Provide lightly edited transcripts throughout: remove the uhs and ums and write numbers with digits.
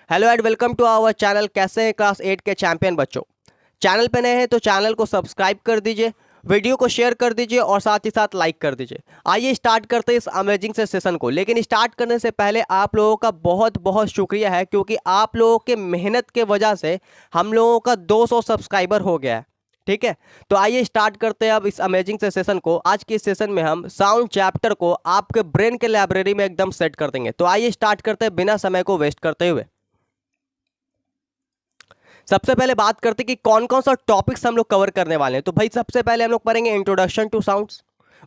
Hello and welcome to our channel. कैसे हैं class 8 के चैंपियन बच्चों। चैनल पे नए हैं तो चैनल को सब्सक्राइब कर दीजिए, वीडियो को शेयर कर दीजिए और साथ ही साथ लाइक कर दीजिए। आइए स्टार्ट करते हैं इस अमेजिंग से सेशन को। लेकिन स्टार्ट करने से पहले आप लोगों का बहुत बहुत शुक्रिया है, क्योंकि आप लोगों के मेहनत के वजह से हम लोगों का 200 सब्सक्राइबर हो गया है। ठीक है, तो आइए स्टार्ट करते हैं अब इस अमेजिंग से सेशन को। आज के सेशन में हम साउंड चैप्टर को आपके ब्रेन के लाइब्रेरी में एकदम सेट कर देंगे। तो आइए स्टार्ट करते हैं बिना समय को वेस्ट करते हुए। सबसे पहले बात करते हैं कि कौन कौन सा टॉपिक्स हम लोग कवर करने वाले हैं। तो भाई सबसे पहले हम लोग पढ़ेंगे इंट्रोडक्शन टू साउंड्स।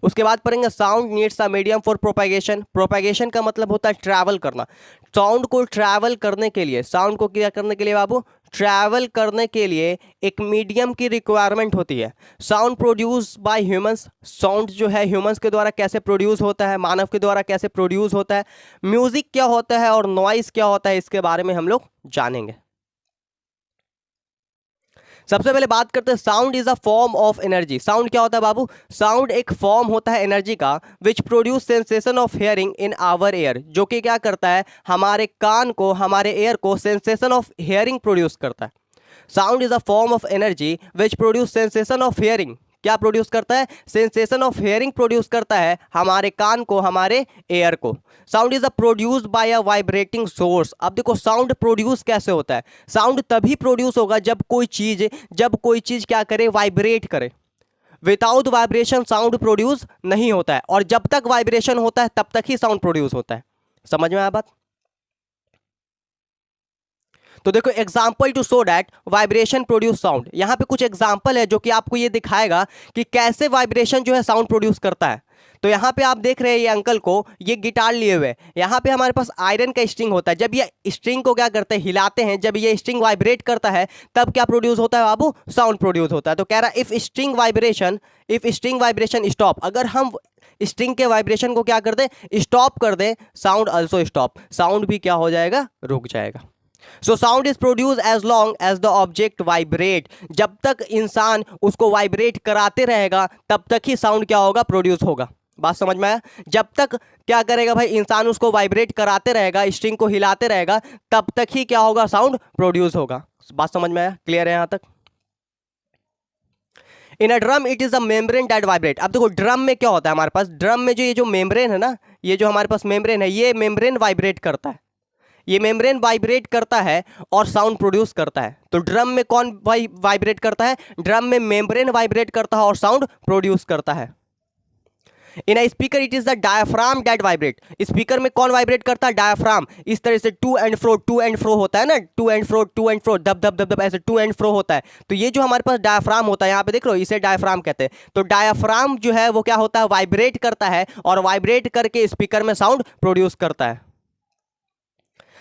उसके बाद पढ़ेंगे sound needs a medium for propagation. Propagation का मतलब होता है ट्रैवल करना। साउंड को ट्रैवल करने के लिए, साउंड को क्या करने के लिए बाबू, ट्रैवल करने के लिए एक मीडियम की रिक्वायरमेंट होती है। Sound produce bye humans. Sound जो है ह्यूमंस के द्वारा कैसे प्रोड्यूस होता है, मानव के द्वारा कैसे प्रोड्यूस होता है, म्यूजिक क्या होता है और नॉइस क्या होता है, इसके बारे में हम लोग जानेंगे। सबसे पहले बात करते हैं sound is a form of energy. Sound क्या होता है बाबू, साउंड एक फॉर्म होता है एनर्जी का which produce sensation of hearing in our ear. जो कि क्या करता है, हमारे कान को, हमारे एयर को सेंसेशन ऑफ हियरिंग प्रोड्यूस करता है। Sound is a form of energy which produce sensation of hearing. क्या प्रोड्यूस करता है, सेंसेशन ऑफ हियरिंग प्रोड्यूस करता है हमारे कान को, हमारे एयर को। Sound is a produced by a vibrating source. अब देखो साउंड प्रोड्यूस कैसे होता है। साउंड तभी प्रोड्यूस होगा जब कोई चीज क्या करे, वाइब्रेट करे। विदाउट वाइब्रेशन साउंड प्रोड्यूस नहीं होता है, और जब तक वाइब्रेशन होता है तब तक ही साउंड प्रोड्यूस होता है। समझ में आया बात। तो देखो example to show that vibration produce sound. यहां पे कुछ एग्जाम्पल है जो कि आपको ये दिखाएगा कि कैसे वाइब्रेशन जो है साउंड प्रोड्यूस करता है। तो यहाँ पे आप देख रहे हैं ये अंकल को, ये गिटार लिए हुए। यहाँ पे हमारे पास आयरन का स्ट्रिंग होता है। जब ये स्ट्रिंग को क्या करते हैं, हिलाते हैं, जब ये स्ट्रिंग वाइब्रेट करता है तब क्या प्रोड्यूस होता है बाबू, साउंड प्रोड्यूस होता है। तो कह रहा है इफ स्ट्रिंग वाइब्रेशन स्टॉप, अगर हम स्ट्रिंग के वाइब्रेशन को क्या कर दें, स्टॉप कर दें, साउंड ऑल्सो स्टॉप, साउंड भी क्या हो जाएगा, रुक जाएगा। So sound is produce as long as the object vibrate. जब तक इंसान उसको वाइब्रेट कराते रहेगा तब तक ही साउंड क्या होगा, प्रोड्यूस होगा। बात समझ में आया। जब तक क्या करेगा भाई, इंसान उसको वाइब्रेट कराते रहेगा, स्ट्रिंग को हिलाते रहेगा, तब तक ही क्या होगा, साउंड प्रोड्यूस होगा। बात समझ में आया, क्लियर है यहां तक। In a drum it is a membrane that vibrate. अब देखो ड्रम में क्या होता है, हमारे पास ड्रम में जो ये जो मेम्ब्रेन है ना, ये जो हमारे पास मेम्ब्रेन है, ये मेम्ब्रेन वाइब्रेट करता है। ये मेम्ब्रेन वाइब्रेट करता है और साउंड प्रोड्यूस करता है। तो ड्रम में कौन वाइब्रेट करता है, ड्रम में मेम्ब्रेन वाइब्रेट करता है और साउंड प्रोड्यूस करता है। In a speaker it is the diaphragm that vibrate. Speaker में कौन वाइब्रेट करता है, डायफ्राम। इस तरह से टू एंड फ्रो होता है ना, टू एंड फ्रो दब दब दब दब, ऐसे टू एंड फ्रो होता है। तो ये जो हमारे पास डायफ्राम होता है, यहाँ पे देख लो, इसे डायफ्राम कहते हैं। तो डायफ्राम जो है वो क्या होता है, वाइब्रेट करता है और वाइब्रेट करके स्पीकर में साउंड प्रोड्यूस करता है।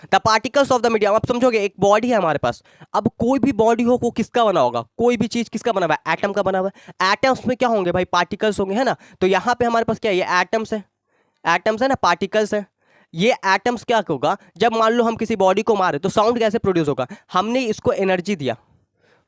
The particles of the medium. अब समझोगे, एक बॉडी है हमारे पास। अब कोई भी बॉडी हो, वो किसका बना होगा, कोई भी चीज किसका बना हुआ है, एटम का बना हुआ है। एटम्स में क्या होंगे भाई, पार्टिकल्स होंगे, है ना। तो यहां पे हमारे पास क्या है, ये एटम्स है, एटम्स है ना, पार्टिकल्स है। ये एटम्स क्या होगा, जब मान लो हम किसी बॉडी को मारे तो साउंड कैसे प्रोड्यूस होगा, हमने इसको एनर्जी दिया,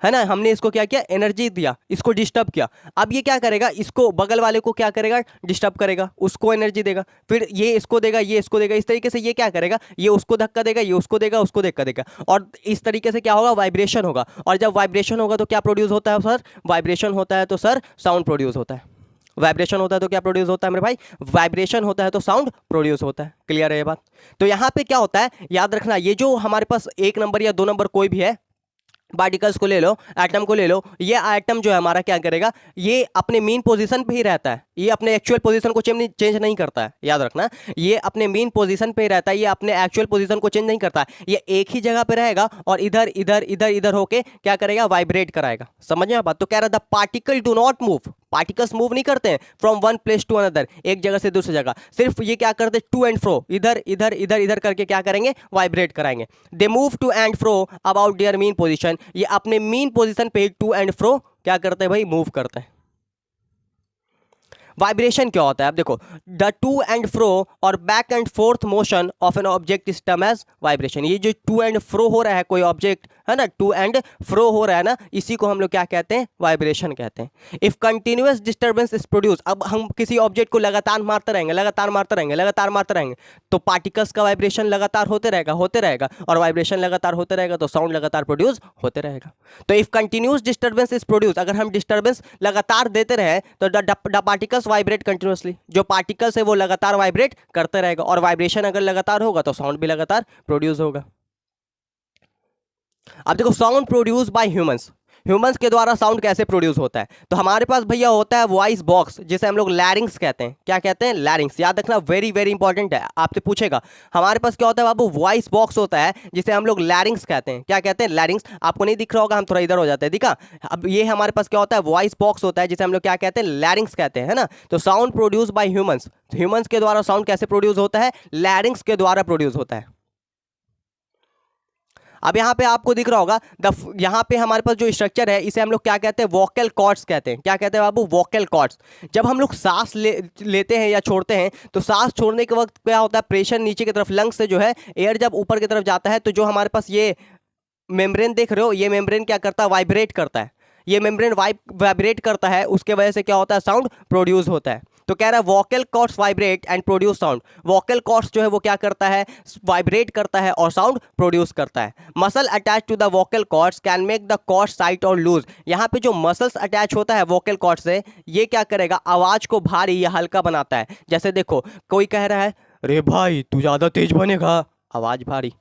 है ना, हमने इसको क्या किया, एनर्जी दिया, इसको डिस्टर्ब किया। अब ये क्या करेगा, इसको बगल वाले को क्या करेगा, डिस्टर्ब करेगा, उसको एनर्जी देगा, फिर ये इसको देगा, ये इसको देगा। इस तरीके से ये क्या करेगा, ये उसको धक्का देगा, ये उसको देगा, उसको धक्का देगा, और इस तरीके से क्या होगा, वाइब्रेशन होगा। और जब वाइब्रेशन होगा तो क्या प्रोड्यूस होता है सर, वाइब्रेशन होता है तो सर साउंड प्रोड्यूस होता है। वाइब्रेशन होता है तो क्या प्रोड्यूस होता है मेरे भाई, वाइब्रेशन होता है तो साउंड प्रोड्यूस होता है। क्लियर है ये बात। तो यहाँ पे क्या होता है, याद रखना, ये जो हमारे पास 1 नंबर या 2 नंबर कोई भी है, पार्टिकल्स को ले लो, एटम को ले लो, ये एटम जो है हमारा क्या करेगा, ये अपने मीन पोजीशन पे ही रहता है, ये अपने एक्चुअल पोजीशन को चेंज नहीं करता है। याद रखना, ये अपने मीन पोजीशन पे ही रहता है, ये अपने एक्चुअल पोजीशन को चेंज नहीं करता है। ये एक ही जगह पे रहेगा और इधर इधर इधर इधर होके क्या करेगा, वाइब्रेट कराएगा। समझ में बात। तो कह रहा the particle do not move, particles move नहीं करते हैं from one place to another, एक जगह से दूसरी जगह, सिर्फ ये क्या करते, टू एंड फ्रो, इधर इधर इधर इधर करके क्या करेंगे, वाइब्रेट कराएंगे। They move to and fro about their mean position. ये अपने मीन पोजीशन पे टू एंड फ्रो क्या करते हैं भाई, मूव करते हैं। वाइब्रेशन क्या होता है? अब देखो, द टू एंड फ्रो और back and forth motion of an object is term as vibration. ये जो टू एंड फ्रो हो रहा है कोई ऑब्जेक्ट, है ना, टू एंड फ्रो हो रहा है ना, इसी को हम लोग क्या कहते हैं? वाइब्रेशन कहते हैं। If continuous disturbance is produce, अब हम किसी ऑब्जेक्ट को लगातार मारते रहेंगे, लगातार मारते रहेंगे, लगातार मारते रहेंगे, तो पार्टिकल्स का वाइब्रेशन लगातार होते रहेगा, और वाइब्रेशन लगातार होते रहेगा तो साउंड लगातार प्रोड्यूस होते रहेगा। तो if continuous disturbance is produce, अगर हम डिस्टर्बेंस लगातार देते रहे तो द पार्टिकल्स वाइब्रेट कंटिन्यूअसली, जो पार्टिकल्स है वो लगातार वाइब्रेट करते रहेगा, और वाइब्रेशन अगर लगातार होगा तो साउंड भी लगातार प्रोड्यूस होगा। अब देखो, sound produce bye humans, humans के द्वारा साउंड कैसे प्रोड्यूस होता है? तो हमारे पास भैया होता है वॉइस बॉक्स, जिसे हम लोग लैरिंग्स कहते हैं। क्या कहते हैं? लैरिंग्स। याद रखना, वेरी वेरी इंपॉर्टेंट है, आपसे पूछेगा। हमारे पास क्या होता है बाबू? वॉइस बॉक्स होता है, जिसे हम लोग लैरिंग्स कहते हैं। क्या कहते हैं? लैरिंग्स। आपको नहीं दिख रहा होगा, हम थोड़ा इधर हो जाते हैं, दिखा? अब ये हमारे पास क्या होता है? वॉइस बॉक्स होता है, जिसे हम लोग क्या कहते हैं? लैरिंग्स कहते हैं, है ना। तो sound produce bye humans, humans के द्वारा साउंड कैसे प्रोड्यूस होता है? लैरिंग्स के द्वारा प्रोड्यूस होता है। अब यहाँ पे आपको दिख रहा होगा यहाँ पे हमारे पास जो स्ट्रक्चर है, इसे हम लोग क्या कहते हैं? वोकल कॉर्ड्स कहते हैं। क्या कहते हैं बाबू? Vocal cords. जब हम लोग सांस लेते हैं या छोड़ते हैं, तो सांस छोड़ने के वक्त क्या होता है? प्रेशर नीचे की तरफ, लंग्स से जो है एयर जब ऊपर की तरफ जाता है, तो जो हमारे पास ये मेम्ब्रेन देख रहे हो, ये मेम्ब्रेन क्या करता है? वाइब्रेट करता है। ये मेम्ब्रेन वाइब्रेट करता है, उसके वजह से क्या होता है? साउंड प्रोड्यूस होता है। तो कह रहा है vocal cords vibrate and produce sound. Vocal cords जो है वो क्या करता है? वाइब्रेट करता है और साउंड प्रोड्यूस करता है। Muscle attach to the vocal cords can make the cords tight और लूज। यहाँ पे जो मसल्स अटैच होता है वोकल कॉर्ड्स से, ये क्या करेगा? आवाज को भारी या हल्का बनाता है। जैसे देखो, कोई कह रहा है, अरे भाई तू ज्यादा तेज बनेगा, आवाज भारी।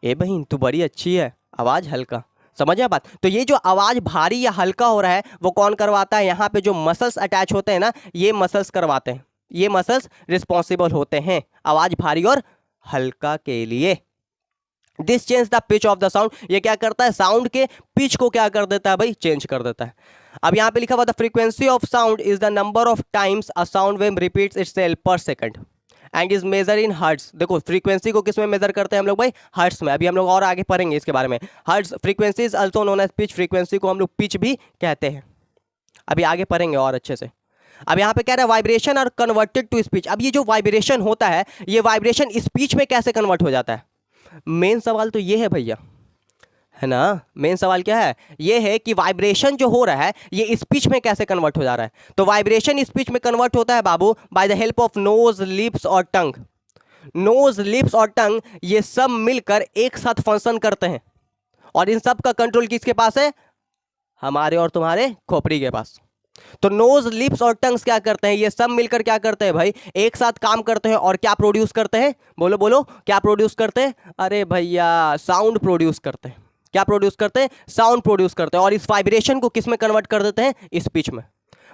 ए बहन तू बड़ी अच्छी है, आवाज हल्का। समझिए बात? तो ये जो आवाज भारी या हल्का हो रहा है, वो कौन करवाता है? यहाँ पे जो मसल्स अटैच होते हैं ना, ये मसल्स करवाते हैं। ये मसल्स रिस्पॉन्सिबल होते हैं आवाज भारी और हल्का के लिए। This change the pitch of the sound. ये क्या करता है? साउंड के पिच को क्या कर देता है भाई? चेंज कर देता है। अब यहाँ पे लिखा हुआ the frequency of sound is the number of times a sound wave repeats itself per second and is measure in hertz. देखो, फ्रीक्वेंसी को किस में मेजर करते हैं हम लोग भाई? हर्ट्स में। अभी हम लोग और आगे पढ़ेंगे इसके बारे में। Hertz frequency is also known as pitch. Frequency को हम लोग पिच भी कहते हैं, अभी आगे पढ़ेंगे और अच्छे से। अब यहाँ पे कह रहा है vibration are converted to speech. अब ये जो वाइब्रेशन होता है, ये वाइब्रेशन स्पीच में कैसे कन्वर्ट हो जाता है? मेन सवाल तो ये है भैया, है ना। मेन सवाल क्या है? ये है कि वाइब्रेशन जो हो रहा है, ये स्पीच में कैसे कन्वर्ट हो जा रहा है? तो वाइब्रेशन स्पीच में कन्वर्ट होता है बाबू by the help of nose, lips और टंग। नोज, लिप्स और टंग ये सब मिलकर एक साथ फंक्शन करते हैं, और इन सब का कंट्रोल किसके पास है? हमारे और तुम्हारे खोपड़ी के पास। तो नोज, लिप्स और टंग्स क्या करते हैं? ये सब मिलकर क्या करते हैं भाई? एक साथ काम करते हैं, और क्या प्रोड्यूस करते हैं? बोलो बोलो, क्या प्रोड्यूस करते हैं? अरे भैया, साउंड प्रोड्यूस करते हैं। क्या प्रोड्यूस करते हैं? साउंड प्रोड्यूस करते हैं। और इस वाइब्रेशन को किस में कन्वर्ट कर देते हैं? स्पीच में।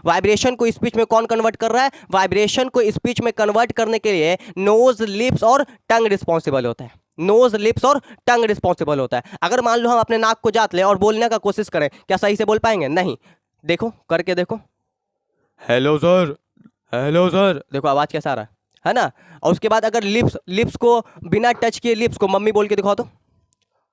वाइब्रेशन को स्पीच में कौन कन्वर्ट कर रहा है? वाइब्रेशन को स्पीच में कन्वर्ट करने के लिए नोज, लिप्स और टंग रिस्पॉन्सिबल होता है। नोज, लिप्स और टंग रिस्पॉन्सिबल होता है। अगर मान लो हम अपने नाक को जात लें और बोलने का कोशिश करें, क्या सही से बोल पाएंगे? नहीं। देखो, करके देखो, हेलो सर, हेलो सर, देखो आवाज कैसा आ रहा है ना। और उसके बाद अगर लिप्स को बिना टच किए, लिप्स को मम्मी बोल के दिखाओ, तो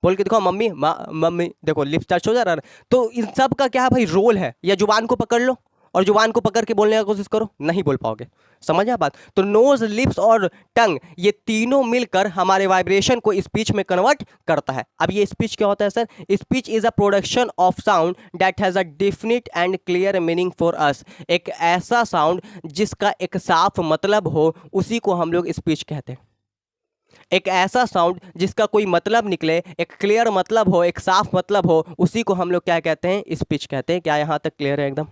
बोल के दिखाओ, मम्मी मम्मी, देखो लिप्स टच हो जा रहा है। तो इन सब का क्या भाई रोल है? या जुबान को पकड़ लो और जुबान को पकड़ के बोलने की कोशिश करो, नहीं बोल पाओगे। समझा बात? तो नोज, लिप्स और टंग ये तीनों मिलकर हमारे वाइब्रेशन को स्पीच में कन्वर्ट करता है। अब ये स्पीच क्या होता है sir? Speech is a production of sound that has a definite and clear meaning for us. एक ऐसा साउंड जिसका एक साफ मतलब हो, उसी को हम लोग स्पीच कहते हैं। एक ऐसा साउंड जिसका कोई मतलब निकले, एक क्लियर मतलब हो, एक साफ मतलब हो, उसी को हम लोग क्या कहते हैं? स्पीच कहते हैं। क्या यहां तक क्लियर है एकदम?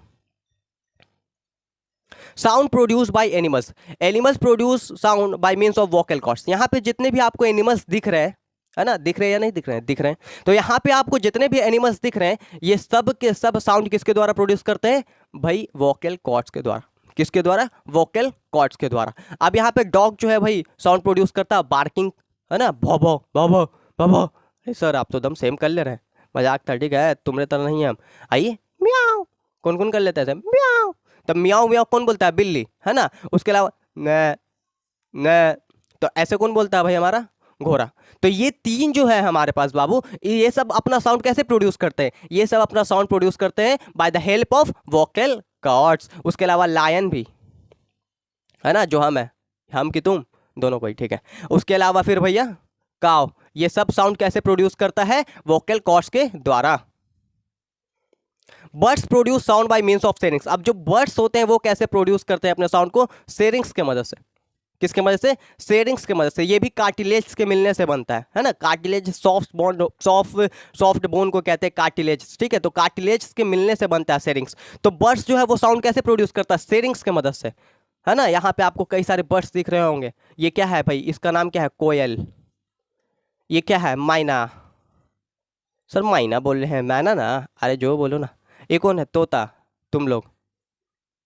Sound produce by animals. Animals produce sound by means of vocal cords. यहाँ पे जितने भी आपको एनिमल्स दिख रहे हैं, है ना, दिख रहे हैं या नहीं दिख रहे हैं? दिख रहे हैं। तो यहाँ पे आपको जितने भी एनिमल्स दिख रहे हैं, ये सब के सब साउंड किसके द्वारा प्रोड्यूस करते हैं भाई? वोकल कॉर्ड्स के द्वारा। किसके द्वारा? वोकल कॉर्ड्स के द्वारा। अब यहाँ पे डॉग जो है भाई साउंड प्रोड्यूस करता है बार्किंग, है ना, भौ भौ भौ भौ भौ भौ। सर आप तो दम सेम कर ले रहे हैं, मजाक था, ठीक है, तुम्हारे तरह नहीं है हम। आइए, म्याऊ, कौन कौन कर लेते हैं? म्याऊ। तो म्याऊ म्याऊ कौन बोलता है? बिल्ली, है ना। उसके अलावा न न, तो ऐसे कौन बोलता है भाई? हमारा घोड़ा। तो ये तीन जो है हमारे पास बाबू, ये सब अपना साउंड कैसे प्रोड्यूस करते हैं? ये सब अपना साउंड प्रोड्यूस करते हैं bye the help of vocal cords. उसके अलावा लायन भी, है ना, जो हम है, हम कि तुम, दोनों को ही, ठीक है। उसके अलावा फिर भैया काव, ये सब साउंड कैसे प्रोड्यूस करता है, वोकल कॉर्ड्स के द्वारा। Birds produce sound by means of सेरिंग्स। अब जो बर्ड्स होते हैं वो कैसे प्रोड्यूस करते हैं अपने साउंड को, सेरिंग्स के मदद से। किसके मदद से, सेरिंग्स के मदद से। ये भी कार्टिलेज के मिलने से बनता है ना, cartilage soft bone, soft bone को कहते हैं कार्टिलेज, ठीक है। तो कार्टिलेज के मिलने से बनता है सेरिंग्स। तो बर्ड्स जो है वो साउंड कैसे प्रोड्यूस करता है, सेरिंग्स के मदद से, है ना। यहाँ पे आपको कई सारे बर्ड्स दिख रहे होंगे। ये क्या है भाई, इसका नाम क्या है, कोयल। ये क्या है, मैना। सर मैना बोल रहे हैं, मैना ना, अरे जो बोलो ना। ये कौन है, तोता। तुम लोग,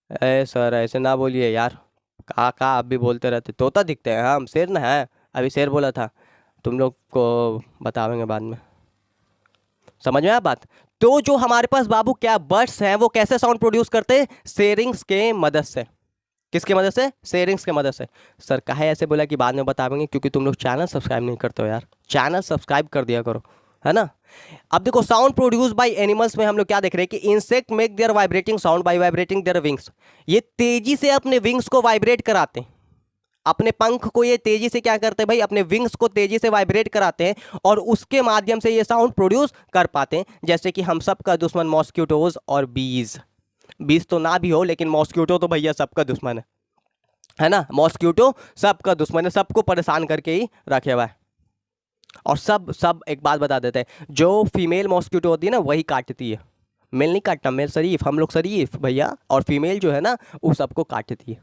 अरे सर ऐसे ना बोलिए यार, कहा आप भी बोलते रहते, तोता दिखते हैं हम, शेर ना है। अभी शेर बोला था, तुम लोग को बतावेंगे बाद में, समझ में आया बात। तो जो हमारे पास बाबू क्या बर्ड्स हैं वो कैसे साउंड प्रोड्यूस करते हैं, सेरिंग्स के मदद से। किसके मदद से, सेरिंग्स के मदद से। सर काहे ऐसे बोला कि बाद में बतावेंगे, क्योंकि तुम लोग चैनल सब्सक्राइब नहीं करते हो यार, चैनल सब्सक्राइब कर दिया करो, है ना। अब देखो साउंड प्रोड्यूस बाय एनिमल्स में हम लोग क्या देख रहे हैं कि insect make their vibrating sound bye vibrating their wings. ये तेजी से अपने विंग्स को वाइब्रेट कराते हैं, अपने पंख को ये तेजी से क्या करते हैं भाई, अपने विंग्स को तेजी से वाइब्रेट कराते हैं और उसके माध्यम से ये साउंड प्रोड्यूस कर पाते हैं। जैसे कि हम सबका दुश्मन मॉस्किटोज और बीज, बीज तो ना भी हो लेकिन मॉस्किटो तो भैया सबका दुश्मन है ना। मॉस्किटो सबका दुश्मन है, सबको परेशान करके ही रखे हुआ है। और सब एक बात बता देते हैं, जो फीमेल मॉस्किटो होती है ना वही काटती है, मेल नहीं काटता, मेल शरीफ, हम लोग शरीफ भैया, और फीमेल जो है ना वो सबको काटती है।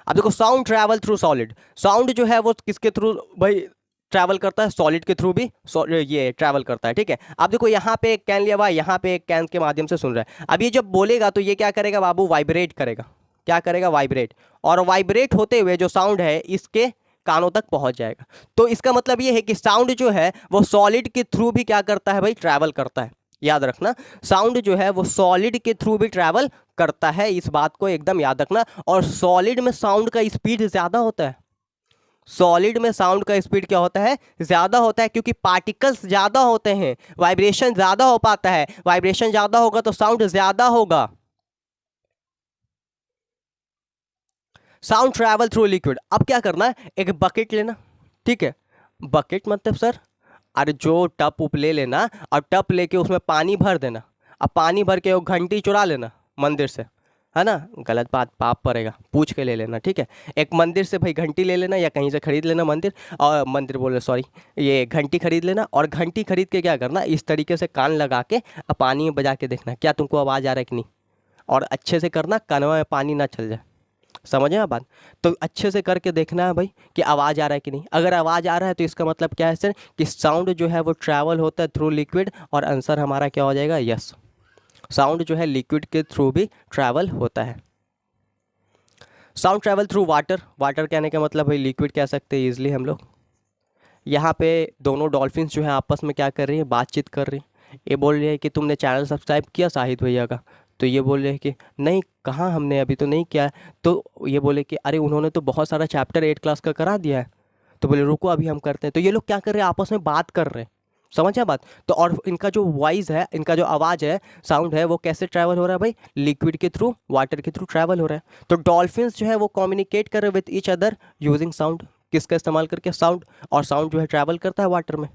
अब देखो sound travel through solid, sound जो है वो किसके थ्रू भाई ट्रैवल करता है, सॉलिड के थ्रू भी ये ट्रैवल करता है, ठीक है। अब देखो यहाँ पे एक कैन लिया हुआ, यहाँ पे एक कैन के माध्यम से सुन रहा है। अब ये जब बोलेगा तो ये क्या करेगा बाबू, वाइब्रेट करेगा। क्या करेगा, वाइब्रेट। और वाइब्रेट होते हुए जो साउंड है इसके कानों तक पहुंच जाएगा। तो इसका मतलब ये है कि साउंड जो है वो सॉलिड के थ्रू भी क्या करता है भाई, ट्रैवल करता है। याद रखना, साउंड जो है वो सॉलिड के थ्रू भी ट्रैवल करता है, इस बात को एकदम याद रखना। और सॉलिड में साउंड का स्पीड ज्यादा होता है, सॉलिड में साउंड का स्पीड क्या होता है, ज्यादा होता है, क्योंकि पार्टिकल्स ज्यादा होते हैं, वाइब्रेशन ज्यादा हो पाता है। वाइब्रेशन ज्यादा होगा तो साउंड ज्यादा होगा। Sound travel through liquid. अब क्या करना है, एक बकेट लेना, ठीक है। बकेट मतलब सर, अरे जो टप उप ले लेना और टप लेके उसमें पानी भर देना। अब पानी भर के वो घंटी चुरा लेना मंदिर से, है ना, गलत बात, पाप पड़ेगा, पूछ के ले लेना, ठीक है। एक मंदिर से भाई घंटी ले लेना या कहीं से खरीद लेना मंदिर, और मंदिर बोले सॉरी, ये घंटी खरीद लेना। और घंटी खरीद के क्या करना, इस तरीके से कान लगा के पानी में बजा के देखना क्या तुमको आवाज़ आ रहा है कि नहीं। और अच्छे से करना, कानवा में पानी ना चल जाए, समझ में बात। तो अच्छे से करके देखना है भाई कि आवाज़ आ रहा है कि नहीं। अगर आवाज़ आ रहा है तो इसका मतलब क्या है सर, कि साउंड जो है वो ट्रैवल होता है थ्रू लिक्विड। और आंसर हमारा क्या हो जाएगा, यस, साउंड जो है लिक्विड के थ्रू भी ट्रैवल होता है। Sound travel through water, water कहने का मतलब भाई लिक्विड कह सकते हैं ईजिली हम लोग। यहाँ पे दोनों डॉल्फिन्स जो है आपस में क्या कर रही हैं, बातचीत कर रही हैं। ये बोल रही है कि तुमने चैनल सब्सक्राइब किया शाहिद भैया का, तो ये बोल रहे हैं कि नहीं, कहाँ, हमने अभी तो नहीं किया है। तो ये बोले कि अरे उन्होंने तो बहुत सारा चैप्टर 8 क्लास का करा दिया है। तो बोले रुको अभी हम करते हैं। तो ये लोग क्या कर रहे हैं, आपस में बात कर रहे हैं, समझ बात। तो और इनका जो वॉइस है, इनका जो आवाज़ है, साउंड है, वो कैसे ट्रैवल हो रहा है भाई, लिक्विड के थ्रू, वाटर के थ्रू ट्रैवल हो रहा है। तो डॉल्फिन्स जो है वो कम्युनिकेट कर रहे हैं with each other using sound, किसका इस्तेमाल करके, साउंड। और साउंड जो है ट्रैवल करता है वाटर में।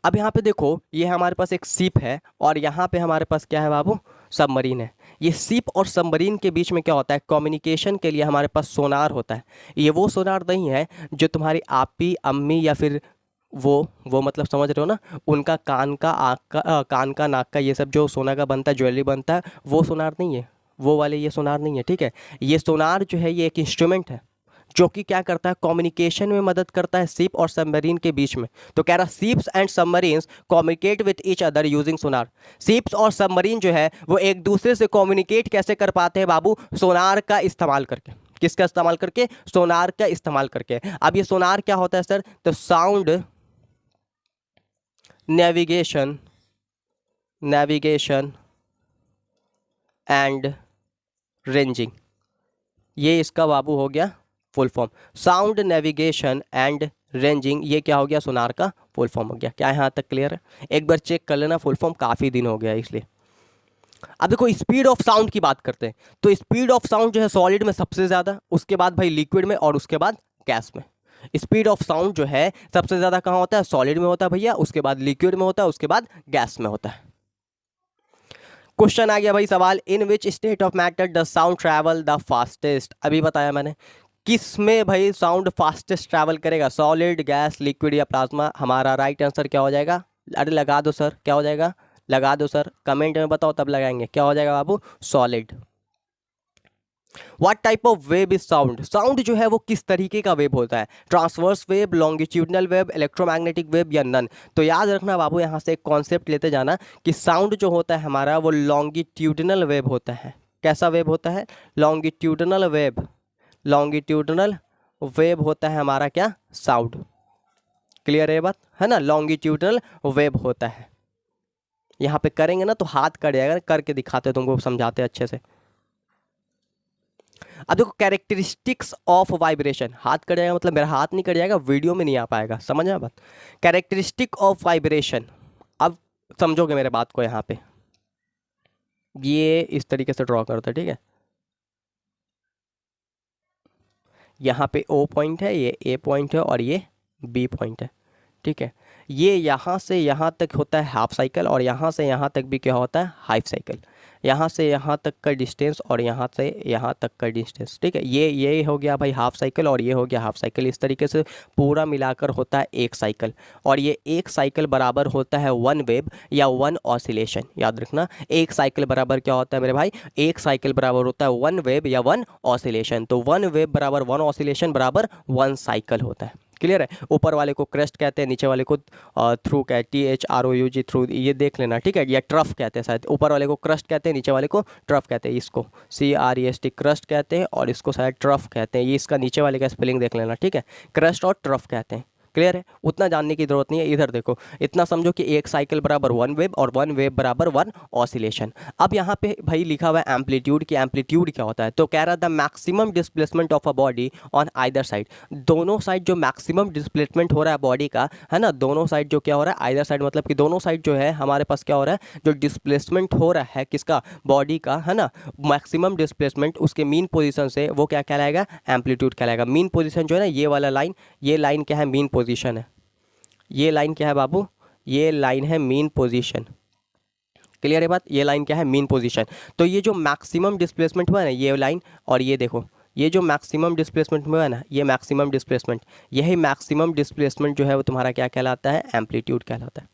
अब यहाँ पे देखो, ये हमारे पास एक शिप है और यहाँ पे हमारे पास क्या है बाबू, सबमरीन है। ये शिप और सबमरीन के बीच में क्या होता है, कम्युनिकेशन के लिए हमारे पास सोनार होता है। ये वो सोनार नहीं है जो तुम्हारी आपी, अम्मी या फिर वो मतलब समझ रहे हो ना, उनका कान का, आँख का, कान का, नाक का, ये सब जो सोना का बनता है, ज्वेलरी बनता है, वो सोनार नहीं है, वो वाले ये सोनार नहीं है, ठीक है। ये सोनार जो है ये एक इंस्ट्रूमेंट है जो कि क्या करता है, कम्युनिकेशन में मदद करता है शिप और सबमरीन के बीच में। तो कह रहा ships and submarines communicate with each other using Sonar. Ships और सबमरीन जो है वो एक दूसरे से कम्युनिकेट कैसे कर पाते हैं बाबू, सोनार का इस्तेमाल करके। किसका इस्तेमाल करके, सोनार का इस्तेमाल करके। अब ये सोनार क्या होता है सर, तो साउंड नेविगेशन एंड रेंजिंग, ये इसका बाबू हो गया full form. Sound navigation and ranging, ये क्या हो गया, सोनार का फुल फॉर्म हो गया। क्या यहाँ तक क्लियर है, एक बार चेक कर लेना, फुल फॉर्म काफ़ी दिन हो गया इसलिए। अब देखो स्पीड ऑफ साउंड की बात करते हैं, तो स्पीड ऑफ साउंड जो है सॉलिड में सबसे ज़्यादा, उसके बाद भाई लिक्विड में, और उसके बाद गैस में। स्पीड ऑफ साउंड जो है सबसे ज़्यादा कहाँ होता है? सॉलिड में होता है भैया, उसके बाद लिक्विड में होता है, उसके बाद गैस में होता है। क्वेश्चन आ गया भाई सवाल, in which state of matter does sound travel the fastest? अभी बताया मैंने, किस में भाई साउंड फास्टेस्ट ट्रैवल करेगा? सॉलिड, गैस, लिक्विड या प्लाज्मा? हमारा राइट आंसर क्या हो जाएगा? अरे लगा दो सर, क्या हो जाएगा? लगा दो सर, कमेंट में बताओ तब लगाएंगे। क्या हो जाएगा बाबू? Solid. What type of wave is sound? Sound जो है वो किस तरीके का वेव होता है? Transverse wave, longitudinal wave, electromagnetic wave या नन? तो याद रखना बाबू, यहाँ से एक कॉन्सेप्ट लेते जाना कि साउंड जो होता है हमारा वो लॉन्गिट्यूडनल वेव होता है। कैसा वेव होता है? Longitudinal wave. लॉन्गिट्यूडनल वेव होता है हमारा क्या? साउंड। क्लियर है बात, है ना? लॉन्गिट्यूडनल वेव होता है। यहाँ पे करेंगे ना तो हाथ कट जाएगा, करके दिखाते तुमको, समझाते अच्छे से। अब देखो कैरेक्टरिस्टिक्स ऑफ वाइब्रेशन, हाथ कट जाएगा मतलब मेरा हाथ नहीं कट जाएगा, वीडियो में नहीं आ पाएगा, समझ में बात? कैरेक्टरिस्टिक ऑफ वाइब्रेशन, अब समझोगे मेरे बात को। यहाँ पे ये इस तरीके से ड्रॉ करते हैं, ठीक है? यहाँ पे O पॉइंट है, ये A पॉइंट है और ये B पॉइंट है, ठीक है? ये यहाँ से यहाँ तक होता है हाफ साइकिल, और यहाँ से यहाँ तक भी क्या होता है? Half cycle. यहाँ से यहाँ तक का डिस्टेंस और यहाँ से यहाँ तक का डिस्टेंस, ठीक है? ये हो गया भाई हाफ साइकिल और ये हो गया हाफ साइकिल। इस तरीके से पूरा मिलाकर होता है एक साइकिल, और ये एक साइकिल बराबर होता है वन वेव या वन ऑसिलेशन। याद रखना, एक साइकिल बराबर क्या होता है मेरे भाई? एक साइकिल बराबर होता है वन वेव या वन ऑसिलेशन। तो वन वेव बराबर वन ऑसिलेशन बराबर वन साइकिल होता है। क्लियर है? ऊपर वाले को क्रेस्ट कहते हैं, नीचे वाले को थ्रू कहते हैं, THROUG थ्रू, ये देख लेना, ठीक है? या ट्रफ कहते हैं शायद, ऊपर वाले को क्रस्ट कहते हैं, नीचे वाले को ट्रफ कहते हैं। इसको CREST क्रस्ट कहते हैं और इसको शायद ट्रफ कहते हैं। ये इसका नीचे वाले का स्पेलिंग देख लेना, ठीक है? क्रस्ट और ट्रफ कहते हैं। क्लियर है? उतना जानने की जरूरत नहीं है। इधर देखो, इतना समझो कि एक साइकिल बराबर वन वेव और वन वेव बराबर वन ऑसिलेशन। अब यहाँ पे भाई लिखा हुआ है एम्पलीट्यूड की। एम्पलीट्यूड क्या होता है? तो कह रहा the maximum displacement of a body on either side. दोनों साइड जो मैक्सिमम डिस्प्लेसमेंट हो रहा है बॉडी का, है ना? दोनों साइड जो क्या हो रहा है? आइदर साइड मतलब कि दोनों साइड जो है हमारे पास क्या हो रहा है? जो डिस्प्लेसमेंट हो रहा है किसका? बॉडी का, है ना? मैक्सिमम डिस्प्लेसमेंट उसके मीन पोजीशन से, वो क्या कहलाएगा? एम्पलीट्यूड कहलाएगा। मीन पोजीशन जो है ना, ये वाला लाइन, ये लाइन क्या है? मीन पोजीशन है। ये लाइन क्या है बाबू? ये लाइन है मीन पोजीशन। क्लियर है बात? ये लाइन क्या है? Mean position. तो ये जो मैक्सिमम डिस्प्लेसमेंट हुआ है ना, ये लाइन, और ये देखो, ये जो मैक्सिमम डिस्प्लेसमेंट हुआ है ना, ये मैक्सिमम डिस्प्लेसमेंट, यही मैक्सिमम डिस्प्लेसमेंट जो है वो तुम्हारा क्या कहलाता है? एम्पलीट्यूड कहलाता है।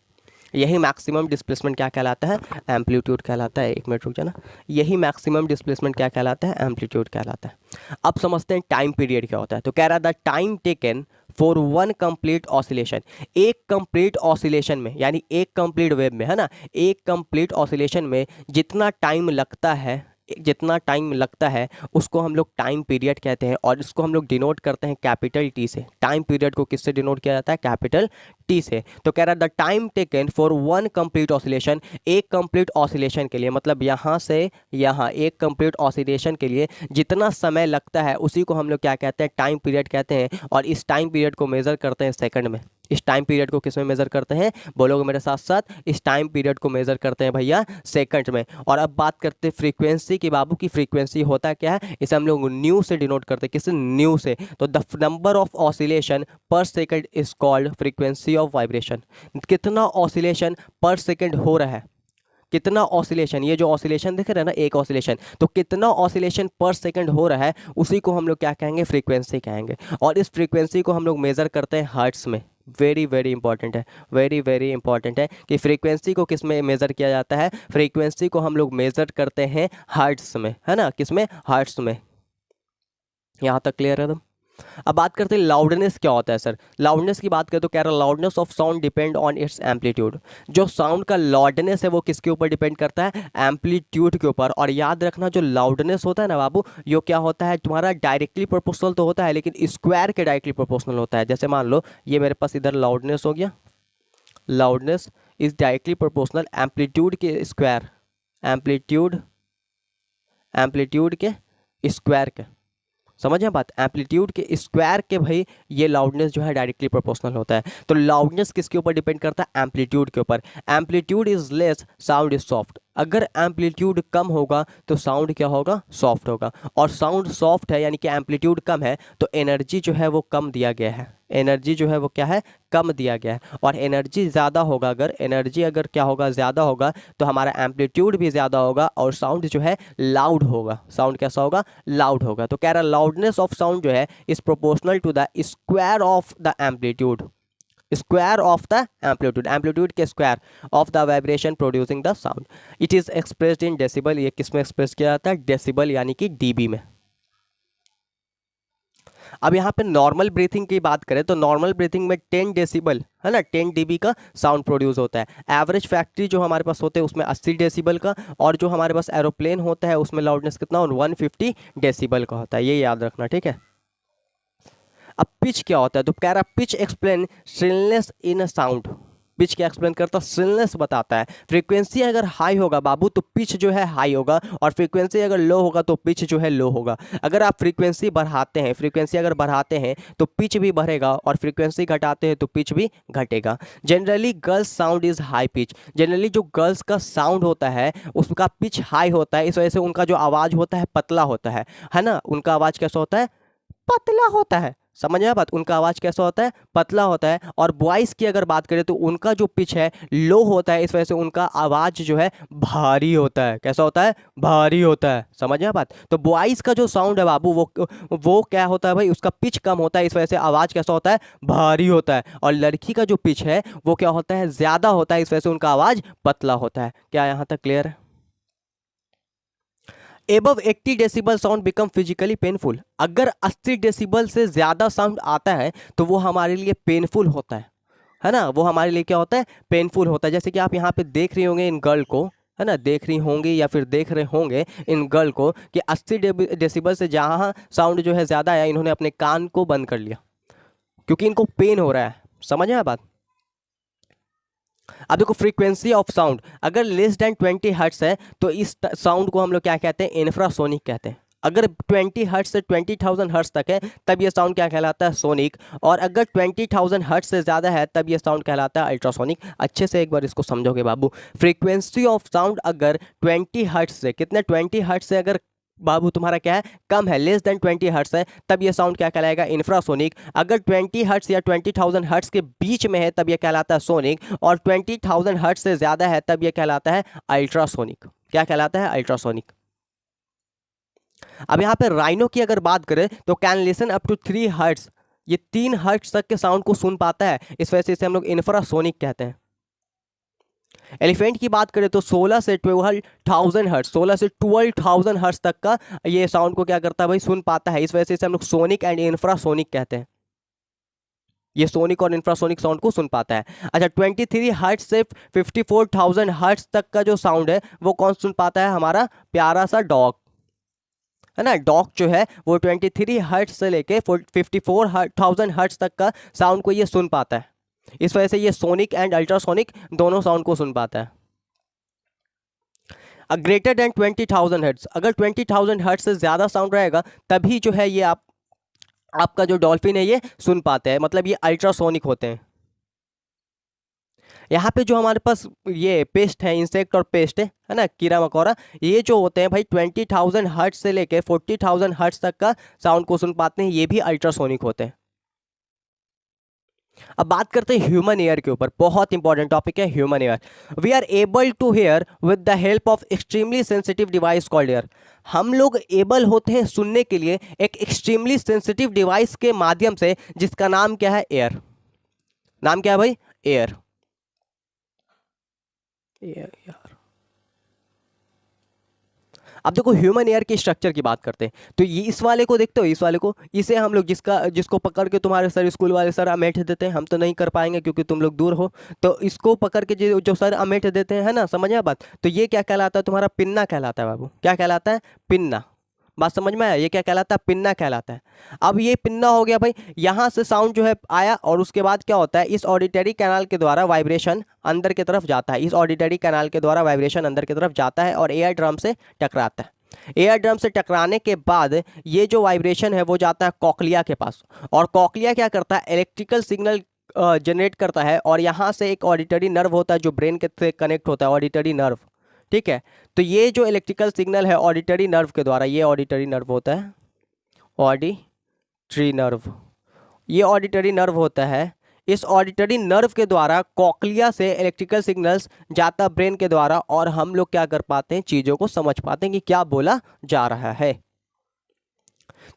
यही मैक्सिमम डिस्प्लेसमेंट क्या कहलाता है? एम्पलीट्यूड कहलाता है। एक मिनट रुक जाना, यही मैक्सिमम डिस्प्लेसमेंट क्या कहलाता है? एम्पलीट्यूड कहलाता है। अब समझते हैं टाइम पीरियड क्या होता है। तो कह रहा था time taken for one complete oscillation. एक कंप्लीट ऑसिलेशन में, यानी एक कंप्लीट वेव में, है ना, एक कंप्लीट ऑसिलेशन में जितना टाइम लगता है, जितना टाइम लगता है उसको हम लोग टाइम पीरियड कहते हैं, और इसको हम लोग डिनोट करते हैं कैपिटल टी से। टाइम पीरियड को किससे डिनोट किया जाता है? कैपिटल टी से। तो कह रहा है the time taken for one complete oscillation, एक कंप्लीट ऑसिलेशन के लिए, मतलब यहाँ से यहाँ एक कंप्लीट ऑसिलेशन के लिए जितना समय लगता है उसी को हम लोग क्या कहते हैं? टाइम पीरियड कहते हैं। और इस टाइम पीरियड को मेज़र करते हैं सेकंड में। इस टाइम पीरियड को किस में मेज़र करते हैं? बोलोगे मेरे साथ साथ, इस टाइम पीरियड को मेज़र करते हैं भैया सेकंड में। और अब बात करते हैं फ्रीक्वेंसी की बाबू की। फ्रीक्वेंसी होता क्या है? इसे हम लोग न्यू से डिनोट करते हैं। किस? न्यू से। तो द नंबर ऑफ ऑसिलेशन पर second is called frequency of vibration. कितना ऑसिलेशन पर सेकंड हो रहा है, कितना ऑसिलेशन, ये जो ऑसिलेशन दिख रहा है ना, एक ऑसिलेशन, तो कितना ऑसिलेशन पर सेकंड हो रहा है उसी को हम लोग क्या कहेंगे? फ्रीक्वेंसी कहेंगे। और इस फ्रीक्वेंसी को हम लोग मेज़र करते हैं हर्ट्स में। वेरी वेरी इंपॉर्टेंट है, वेरी वेरी इंपॉर्टेंट है कि फ्रीक्वेंसी को किस में मेज़र किया जाता है? फ्रीक्वेंसी को हम लोग मेज़र करते हैं हर्ट्स में, है ना? किस में? हर्ट्स में। यहाँ तक क्लियर है? अब बात करते हैं लाउडनेस क्या होता है सर। लाउडनेस की बात करें तो कह रहा है loudness of sound depend on it's amplitude. जो साउंड का लाउडनेस है वो किसके ऊपर डिपेंड करता है? एम्पलीट्यूड के ऊपर। और याद रखना, जो लाउडनेस होता है ना बाबू, ये क्या होता है तुम्हारा? डायरेक्टली प्रोपोर्शनल तो होता है, लेकिन स्क्वायर के डायरेक्टली प्रोपोर्शनल होता है। जैसे मान लो ये मेरे पास इधर लाउडनेस हो गया, loudness is directly proportional amplitude के स्क्वायर, एम्पलीट्यूड, एम्पलीट्यूड के स्क्वायर के। समझ में बात? एम्पलीट्यूड के स्क्वायर के भाई ये लाउडनेस जो है डायरेक्टली प्रोपोर्शनल होता है। तो लाउडनेस किसके ऊपर डिपेंड करता है? एम्पलीट्यूड के ऊपर। Amplitude is less, sound is soft. अगर एम्पलीट्यूड कम होगा तो साउंड क्या होगा, सॉफ्ट होगा। और साउंड सॉफ्ट है यानी कि एम्पलीट्यूड कम है तो एनर्जी जो है वो कम दिया गया है, एनर्जी जो है वो क्या है, कम दिया गया है। और एनर्जी ज़्यादा होगा, अगर एनर्जी अगर क्या होगा, ज़्यादा होगा तो हमारा एम्पलीट्यूड भी ज़्यादा होगा और साउंड जो है लाउड होगा। साउंड कैसा होगा, लाउड होगा। तो कह रहा लाउडनेस ऑफ साउंड जो है is proportional to the square of the amplitude, square of the amplitude, amplitude के square of the vibration producing the sound. It is expressed in decibel, ये किस में एक्सप्रेस किया जाता है, डेसिबल यानी कि डीबी में। अब यहाँ पे नॉर्मल ब्रीथिंग की बात करें तो नॉर्मल ब्रीथिंग में 10 डेसिबल है ना, 10 डीबी का साउंड प्रोड्यूस होता है। एवरेज फैक्ट्री जो हमारे पास होते हैं उसमें 80 डेसिबल का, और जो हमारे पास एरोप्लेन होता है उसमें लाउडनेस कितना, 150 डेसिबल का होता है। ये याद रखना, ठीक है। अब पिच क्या होता है, तो कह रहा pitch explain shrillness in a sound. Pitch क्या एक्सप्लेन करता है, श्रिलनेस बताता है। फ्रीक्वेंसी अगर हाई होगा बाबू तो पिच जो है हाई होगा, और फ्रीक्वेंसी अगर लो होगा तो पिच जो है लो होगा। अगर आप फ्रीक्वेंसी बढ़ाते हैं, फ्रीक्वेंसी अगर बढ़ाते हैं तो पिच भी बढ़ेगा, और फ्रीक्वेंसी घटाते हैं तो पिच भी घटेगा। Generally girls sound is high pitch, generally जो गर्ल्स का साउंड होता है उसका पिच हाई होता है, इस वजह से उनका जो आवाज़ होता है पतला होता है ना। उनका आवाज़ कैसा होता है, पतला होता है। समझ में बात, उनका आवाज़ कैसा होता है, पतला होता है। और बॉयज़ की अगर बात करें तो उनका जो पिच है लो होता है, इस वजह से उनका आवाज़ जो है भारी होता है। कैसा होता है, भारी होता है। समझ में बात। तो बॉयज़ का जो साउंड है बाबू वो क्या होता है भाई, उसका पिच कम होता है, इस वजह से आवाज़ कैसा होता है, भारी होता है। और लड़की का जो पिच है वो क्या होता है, ज़्यादा होता है, इस वजह से उनका आवाज़ पतला होता है। क्या यहाँ तक क्लियर है। Above 80 decibel sound become physically painful, अगर 80 डेसिबल से ज़्यादा साउंड आता है तो वो हमारे लिए पेनफुल होता है ना। वो हमारे लिए क्या होता है, पेनफुल होता है। जैसे कि आप यहाँ पे देख रही होंगे इन गर्ल को, है ना, देख रही होंगी या फिर देख रहे होंगे इन गर्ल को कि 80 डेसिबल से जहाँ साउंड जो है ज़्यादा आया, इन्होंने अपने कान को बंद कर लिया क्योंकि इनको पेन हो रहा है। समझ में बात। अब देखो फ्रीक्वेंसी ऑफ साउंड अगर लेस देन 20 हर्ट्स है तो इस साउंड को हम लोग क्या कहते हैं, इंफ्रासोनिक कहते हैं। अगर 20 हर्ट्स से 20,000 हर्ट्स तक है तब ये साउंड क्या कहलाता है, सोनिक। और अगर 20,000 हर्ट्स से ज़्यादा है तब ये साउंड कहलाता है अल्ट्रासोनिक। अच्छे से एक बार इसको समझोगे बाबू। फ्रीक्वेंसी ऑफ साउंड अगर 20 हर्ट्स से, कितने, 20 हर्ट्स से अगर बाबू तुम्हारा क्या है, कम है, लेस देन 20 हर्ट्स है, तब ये साउंड क्या कहलाएगा, इंफ्रासोनिक। अगर 20 हर्ट्स या 20,000 हर्ट्स के बीच में है तब ये कहलाता है सोनिक, और 20,000 हर्ट्स से ज़्यादा है तब ये कहलाता है अल्ट्रासोनिक। क्या कहलाता है, अल्ट्रासोनिक। अब यहाँ पे राइनो की अगर बात करें तो can listen up to 3 hertz, ये 3 हर्ट्स तक के साउंड को सुन पाता है, इस वजह से इसे हम लोग इंफ्रासोनिक कहते हैं। एलिफेंट की बात करें तो 16 से 12,000 हर्ट्स, 16 से 12,000 हर्ट्स तक का ये साउंड को क्या करता है भाई, सुन पाता है, इस वजह से इसे हम लोग सोनिक एंड इंफ्रासोनिक कहते हैं। ये सोनिक और इंफ्रासोनिक साउंड को सुन पाता है। अच्छा 23 हर्ट्स से 54,000 हर्ट्स तक का जो साउंड है वो कौन सुन पाता है, हमारा प्यारा सा डॉग, है ना। डॉग जो है वो 23 हर्ट्स से लेके 54,000 हर्ट्स तक का साउंड को ये सुन पाता है, इस वजह से ये सोनिक एंड अल्ट्रासोनिक दोनों साउंड को सुन पाता है। ग्रेटर देन 20,000 हर्ट्स, अगर 20,000 हर्ट्स से ज़्यादा साउंड रहेगा तभी जो है ये आपका जो डॉल्फिन है ये सुन पाते हैं, मतलब ये अल्ट्रासोनिक होते हैं। यहाँ पे जो हमारे पास ये पेस्ट है, इंसेक्ट और पेस्ट है ना, कीड़ा मकोड़ा, ये जो होते हैं भाई 20,000 हर्ट्स से लेके 40,000 हर्ट्स तक का साउंड को सुन पाते हैं, ये भी अल्ट्रासोनिक होते हैं। अब बात करते हैं ह्यूमन ईयर के ऊपर, बहुत इंपॉर्टेंट टॉपिक है human ear. We are able to hear with the help of extremely sensitive device called ear, हम लोग एबल होते हैं सुनने के लिए एक एक्सट्रीमली सेंसिटिव डिवाइस के माध्यम से, जिसका नाम क्या है, एयर। नाम क्या है भाई, एयर। यार अब देखो ह्यूमन एयर के स्ट्रक्चर की बात करते हैं तो ये इस वाले को देखते हो, इस वाले को, इसे हम लोग जिसको पकड़ के तुम्हारे सर स्कूल वाले सर अमेठ देते हैं, हम तो नहीं कर पाएंगे क्योंकि तुम लोग दूर हो, तो इसको पकड़ के जो सर अमेठ देते हैं, है ना, समझ में बात। तो ये क्या कहलाता है, तुम्हारा पिन्ना कहलाता है बाबू। क्या कहलाता है, पिन्ना। बात समझ में आया, ये क्या कहलाता है, पिन्ना कहलाता है। अब ये पिन्ना हो गया भाई, यहाँ से साउंड जो है आया और उसके बाद क्या होता है, इस ऑडिटरी कैनाल के द्वारा वाइब्रेशन अंदर की तरफ जाता है, इस ऑडिटरी कैनाल के द्वारा वाइब्रेशन अंदर की तरफ जाता है और एयर ड्रम से टकराता है। एयर ड्रम से टकराने के बाद ये जो वाइब्रेशन है वो जाता है कॉकलिया के पास, और कॉकलिया क्या करता है, इलेक्ट्रिकल सिग्नल जनरेट करता है, और यहाँ से एक ऑडिटरी नर्व होता है जो ब्रेन के से कनेक्ट होता है, ऑडिटरी नर्व, ठीक है। तो ये जो इलेक्ट्रिकल सिग्नल है ऑडिटरी नर्व के द्वारा, ये ऑडिटरी नर्व होता है, ऑडिटरी नर्व, ये ऑडिटरी नर्व होता है। इस ऑडिटरी नर्व के द्वारा कॉक्लिया से इलेक्ट्रिकल सिग्नल्स जाता ब्रेन के द्वारा, और हम लोग क्या कर पाते हैं, चीज़ों को समझ पाते हैं कि क्या बोला जा रहा है।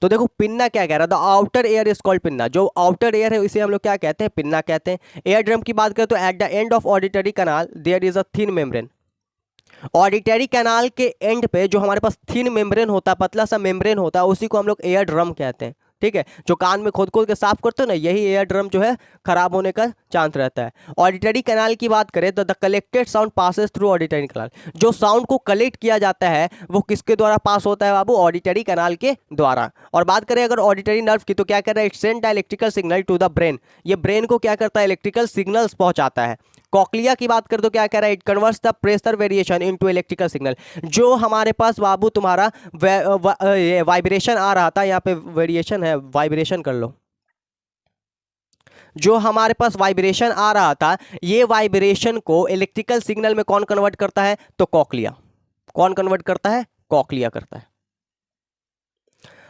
तो देखो पिन्ना क्या कह रहा था, outer air is called pinna. जो आउटर एयर है इसे हम लोग क्या कहते हैं, पिन्ना कहते हैं। एयर ड्रम की बात करें तो at the end of auditory canal there is a thin membrane. Auditory canal के एंड पे जो हमारे पास थिन मेम्ब्रेन होता है, पतला सा मेम्ब्रेन होता है, उसी को हम लोग एयर ड्रम कहते हैं। ठीक है, जो कान में खोद खोद के साफ करते हो ना, यही एयर ड्रम जो है खराब होने का चांस रहता है। ऑडिटरी कैनाल की बात करें तो the collected sound passes through auditory canal. जो साउंड को कलेक्ट किया जाता है वो किसके द्वारा पास होता है बाबू, ऑडिटरी कैनाल के द्वारा। और बात करें अगर ऑडिटरी नर्व की तो क्या कर रहा है, it send the electrical signal to the brain. ये ब्रेन को क्या करता है, इलेक्ट्रिकल सिग्नल्स पहुंचाता है। कॉक्लिया की बात करें तो क्या कह रहा है, it converts the pressure variation into electrical signal. जो हमारे पास बाबू तुम्हारा वाइब्रेशन आ रहा था, यहाँ पे वेरिएशन है, वाइब्रेशन कर लो। जो हमारे पास वाइब्रेशन आ रहा था, ये वाइब्रेशन को इलेक्ट्रिकल सिग्नल में कौन कन्वर्ट करता है, तो कॉक्लिया। कौन कन्वर्ट करता है, कॉक्लिया करता है।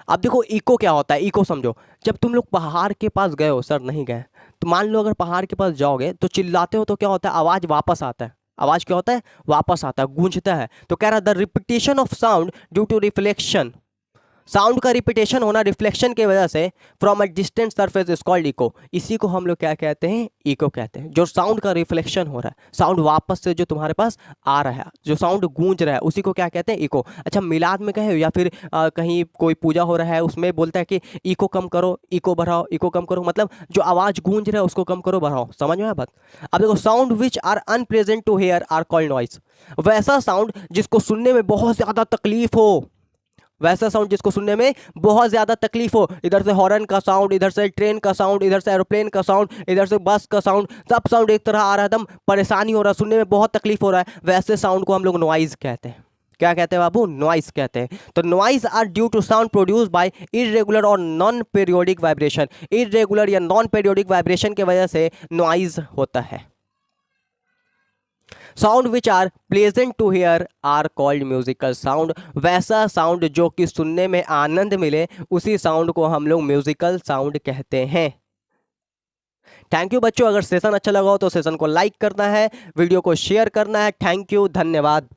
अब देखो इको क्या होता है, इको समझो। जब तुम लोग पहाड़ के पास गए हो, सर नहीं गए, तो मान लो अगर पहाड़ के पास जाओगे तो चिल्लाते हो तो क्या होता है, आवाज वापस आता है। आवाज क्या होता है, वापस आता है, गूंजता है। तो कह रहा है the repetition of sound due to reflection, sound का रिपीटेशन होना रिफ्लेक्शन की वजह से from a distant surface is called echo. इसी को हम लोग क्या कहते हैं, इको कहते हैं। जो साउंड का रिफ्लेक्शन हो रहा है, साउंड वापस से जो तुम्हारे पास आ रहा है, जो साउंड गूंज रहा है, उसी को क्या कहते हैं, इको। अच्छा मिलाद में कहे या फिर कहीं कोई पूजा हो रहा है, उसमें बोलता है कि इको कम करो, इको बढ़ाओ, इको कम करो, मतलब जो आवाज़ गूंज रहा है उसको कम करो, बढ़ाओ। समझ में आया बात। अब देखो sound which are unpleasant to hear are called noise. वैसा साउंड जिसको सुनने में बहुत ज़्यादा तकलीफ हो, वैसा साउंड जिसको सुनने में बहुत ज़्यादा तकलीफ हो, इधर से हॉर्न का साउंड, इधर से ट्रेन का साउंड, इधर से एरोप्लेन का साउंड, इधर से बस का साउंड, सब साउंड एक तरह आ रहा है, एकदम परेशानी हो रहा है, सुनने में बहुत तकलीफ हो रहा है, वैसे साउंड को हम लोग नॉइज कहते हैं। क्या कहते हैं बाबू, नॉइज कहते हैं। तो noise are due to sound produce by irregular और नॉन पीरियोडिक वाइब्रेशन। इरेगुलर या नॉन पीरियोडिक वाइब्रेशन की वजह से नॉइज होता है। Sound which are pleasant to hear are called musical sound. वैसा साउंड जो कि सुनने में आनंद मिले, उसी साउंड को हम लोग म्यूजिकल साउंड कहते हैं। थैंक यू बच्चों। अगर सेशन अच्छा लगा हो तो सेशन को लाइक करना है, वीडियो को शेयर करना है। थैंक यू, धन्यवाद।